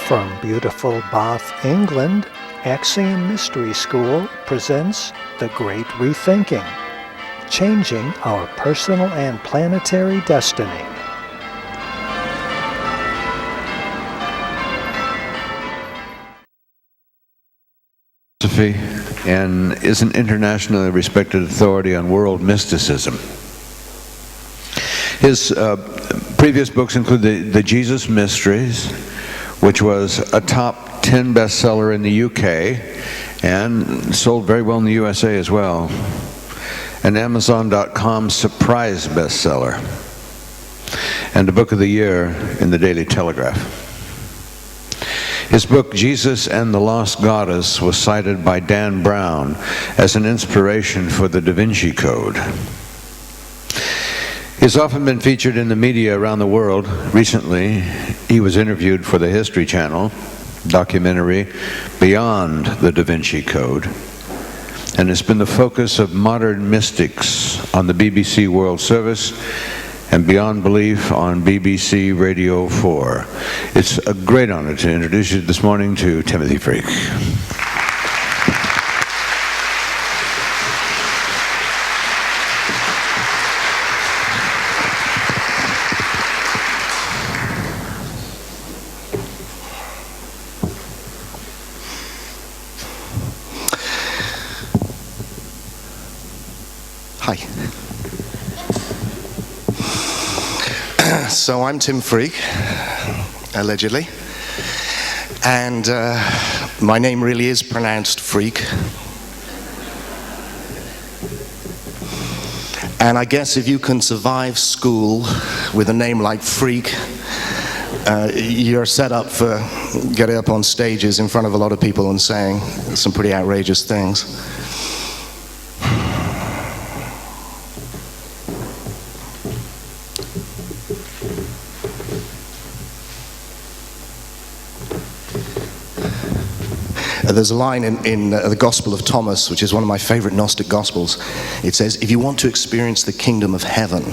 From beautiful Bath, England, Axiom Mystery School presents The Great Rethinking, changing our personal and planetary destiny. Philosophy and is an internationally respected authority on world mysticism. His previous books include the Jesus Mysteries, which was a top 10 bestseller in the UK and sold very well in the USA as well, an Amazon.com surprise bestseller, and a book of the year in the Daily Telegraph. His book, Jesus and the Lost Goddess, was cited by Dan Brown as an inspiration for the Da Vinci Code. He's often been featured in the media around the world. Recently, he was interviewed for the History Channel documentary Beyond the Da Vinci Code, and it's been the focus of modern mystics on the BBC World Service and Beyond Belief on BBC Radio 4. It's a great honor to introduce you this morning to Timothy Freke. Hi. So I'm Tim Freke, allegedly, and my name really is pronounced Freak. And I guess if you can survive school with a name like Freak, you're set up for getting up on stages in front of a lot of people and saying some pretty outrageous things. There's a line in the Gospel of Thomas, which is one of my favorite Gnostic Gospels. It says, if you want to experience the kingdom of heaven,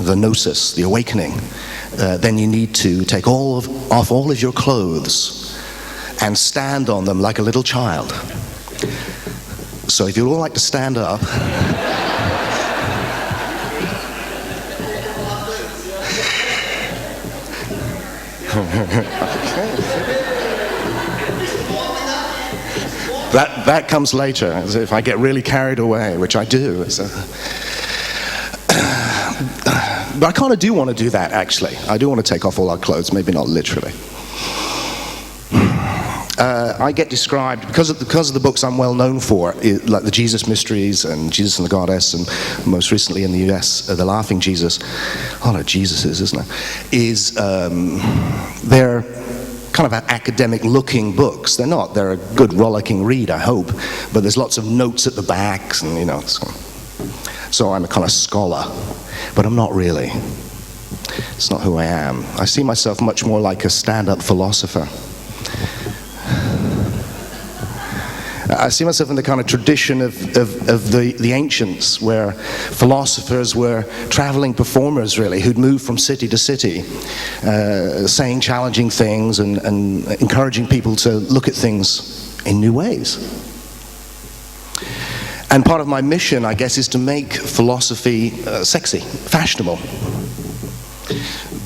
the gnosis, the awakening, then you need to take off all of your clothes and stand on them like a little child. So if you'd all like to stand up. That comes later, as if I get really carried away, which I do. But I kind of do want to do that, actually. I do want to take off all our clothes, maybe not literally. I get described, because of the books I'm well known for, like the Jesus Mysteries and Jesus and the Goddess, and most recently in the US, The Laughing Jesus. Oh, no, Jesus isn't it? They're kind of academic-looking books. They're not. They're a good rollicking read, I hope. But there's lots of notes at the backs, and so I'm a kind of scholar. But I'm not really. It's not who I am. I see myself much more like a stand-up philosopher. I see myself in the kind of tradition of the ancients, where philosophers were traveling performers, really, who'd move from city to city, saying challenging things and encouraging people to look at things in new ways. And part of my mission, I guess, is to make philosophy sexy, fashionable,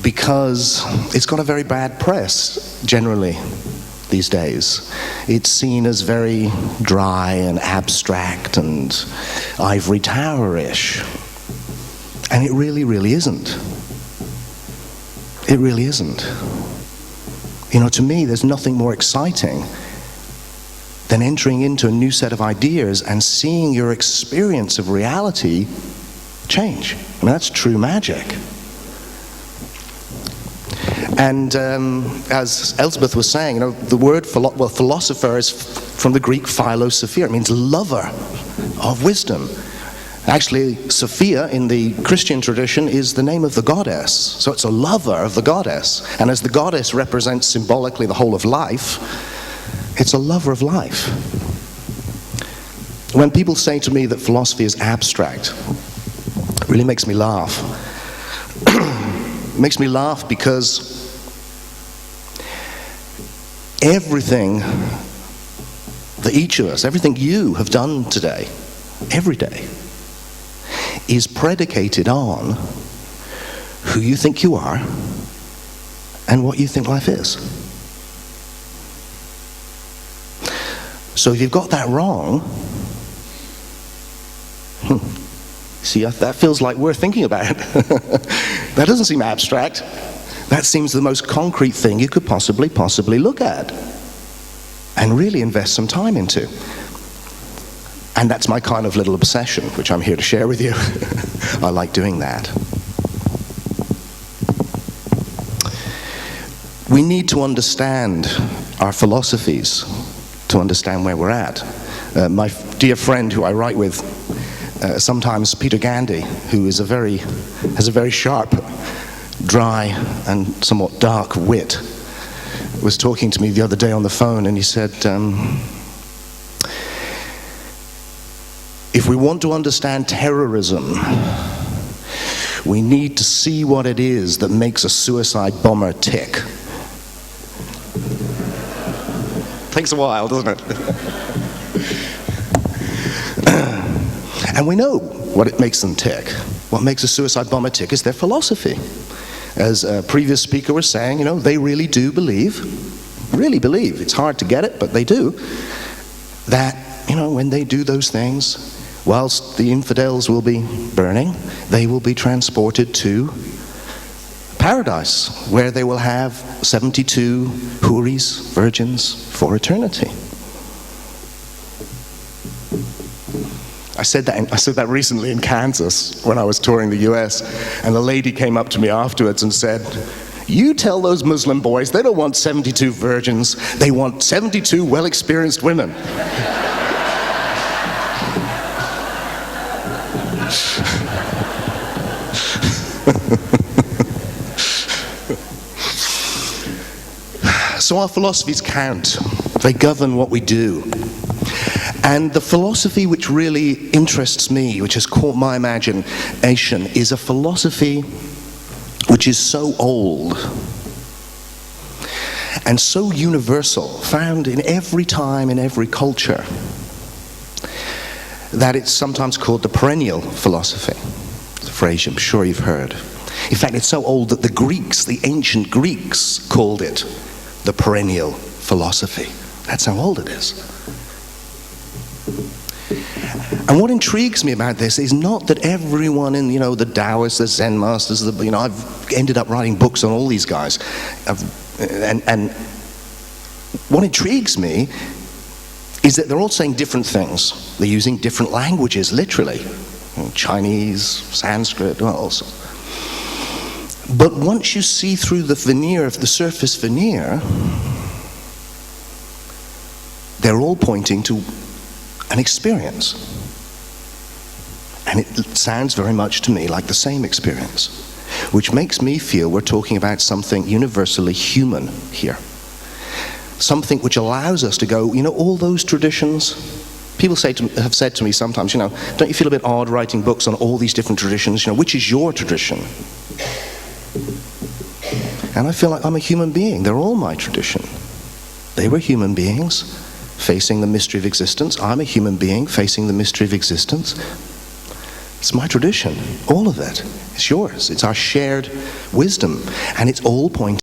because it's got a very bad press, generally, these days. It's seen as very dry and abstract and ivory tower-ish. And it really, really isn't. It really isn't. You know, to me, there's nothing more exciting than entering into a new set of ideas and seeing your experience of reality change. I mean, that's true magic. And as Elspeth was saying, you know, the word philosopher is from the Greek philosophia. It means lover of wisdom. Actually, Sophia in the Christian tradition is the name of the goddess. So it's a lover of the goddess. And as the goddess represents symbolically the whole of life, it's a lover of life. When people say to me that philosophy is abstract, it really makes me laugh. It makes me laugh because everything that each of us, everything you have done today, every day, is predicated on who you think you are and what you think life is. So if you've got that wrong, see, that feels like we're thinking about it. That doesn't seem abstract. That seems the most concrete thing you could possibly look at and really invest some time into. And that's my kind of little obsession, which I'm here to share with you. I like doing that. We need to understand our philosophies to understand where we're at. My dear friend who I write with, sometimes Peter Gandhi, who is has a very sharp, dry, and somewhat dark wit, was talking to me the other day on the phone, and he said, if we want to understand terrorism, we need to see what it is that makes a suicide bomber tick. Takes a while, doesn't it? And we know what it makes them tick. What makes a suicide bomber tick is their philosophy. As a previous speaker was saying, they really do believe, it's hard to get it, but they do, that, when they do those things, whilst the infidels will be burning, they will be transported to paradise, where they will have 72 houris, virgins, for eternity. I said that recently in Kansas when I was touring the US, and the lady came up to me afterwards and said, "You tell those Muslim boys they don't want 72 virgins, they want 72 well-experienced women." So our philosophies count. They govern what we do. And the philosophy which really interests me, which has caught my imagination, is a philosophy which is so old and so universal, found in every time, in every culture, that it's sometimes called the perennial philosophy. It's a phrase I'm sure you've heard. In fact, it's so old that the Greeks, the ancient Greeks, called it the perennial philosophy. That's how old it is. And what intrigues me about this is not that everyone in, the Taoists, the Zen masters, I've ended up writing books on all these guys. And what intrigues me is that they're all saying different things. They're using different languages, literally. Chinese, Sanskrit, also. But once you see through the veneer of the surface veneer, they're all pointing to an experience. And it sounds very much to me like the same experience, which makes me feel we're talking about something universally human here. Something which allows us to go, all those traditions. People have said to me sometimes, don't you feel a bit odd writing books on all these different traditions? Which is your tradition? And I feel like I'm a human being. They're all my tradition. They were human beings facing the mystery of existence. I'm a human being facing the mystery of existence. It's my tradition. All of it. It's yours. It's our shared wisdom. And it's all pointing